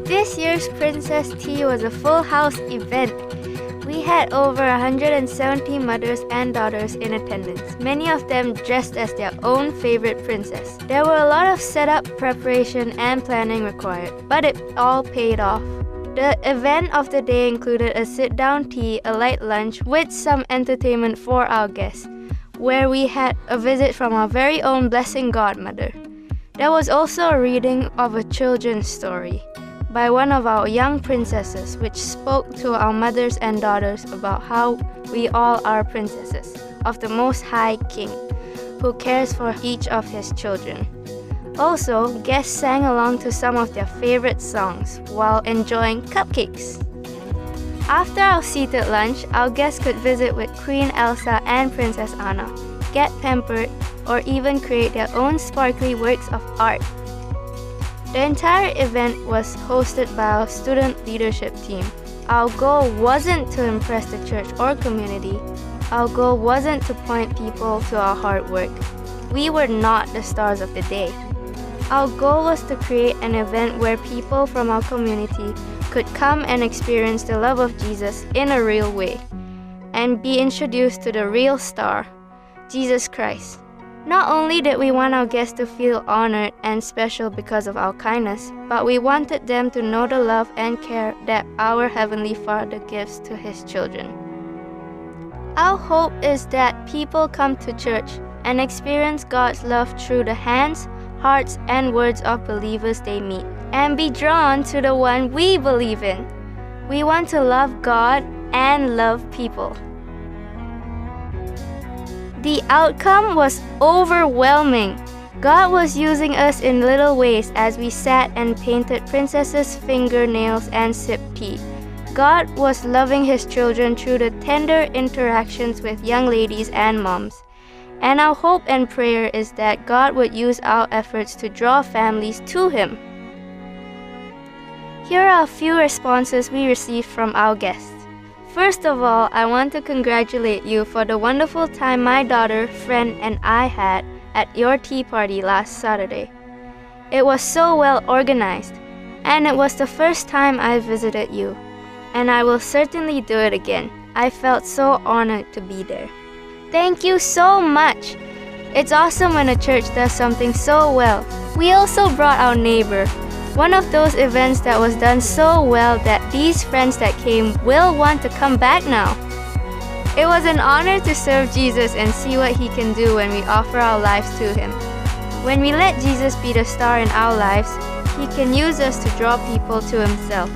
This year's Princess Tea was a full house event. We had over 170 mothers and daughters in attendance, many of them dressed as their own favorite princess. There were a lot of setup, preparation, and planning required, but it all paid off. The event of the day included a sit-down tea, a light lunch, with some entertainment for our guests, where we had a visit from our very own blessing godmother. There was also a reading of a children's story by one of our young princesses, which spoke to our mothers and daughters about how we all are princesses of the Most High King, who cares for each of his children. Also, guests sang along to some of their favorite songs while enjoying cupcakes. After our seated lunch, our guests could visit with Queen Elsa and Princess Anna, get pampered, or even create their own sparkly works of art. The entire event was hosted by our student leadership team. Our goal wasn't to impress the church or community. Our goal wasn't to point people to our hard work. We were not the stars of the day. Our goal was to create an event where people from our community could come and experience the love of Jesus in a real way and be introduced to the real star, Jesus Christ. Not only did we want our guests to feel honored and special because of our kindness, but we wanted them to know the love and care that our Heavenly Father gives to His children. Our hope is that people come to church and experience God's love through the hands, hearts, and words of believers they meet, and be drawn to the one we believe in. We want to love God and love people. The outcome was overwhelming. God was using us in little ways as we sat and painted princesses' fingernails and sipped tea. God was loving His children through the tender interactions with young ladies and moms. And our hope and prayer is that God would use our efforts to draw families to Him. Here are a few responses we received from our guests. First of all, I want to congratulate you for the wonderful time my daughter, friend, and I had at your tea party last Saturday. It was so well organized, and it was the first time I visited you, and I will certainly do it again. I felt so honored to be there. Thank you so much! It's awesome when a church does something so well. We also brought our neighbor. One of those events that was done so well that these friends that came will want to come back now. It was an honor to serve Jesus and see what He can do when we offer our lives to Him. When we let Jesus be the star in our lives, He can use us to draw people to Himself.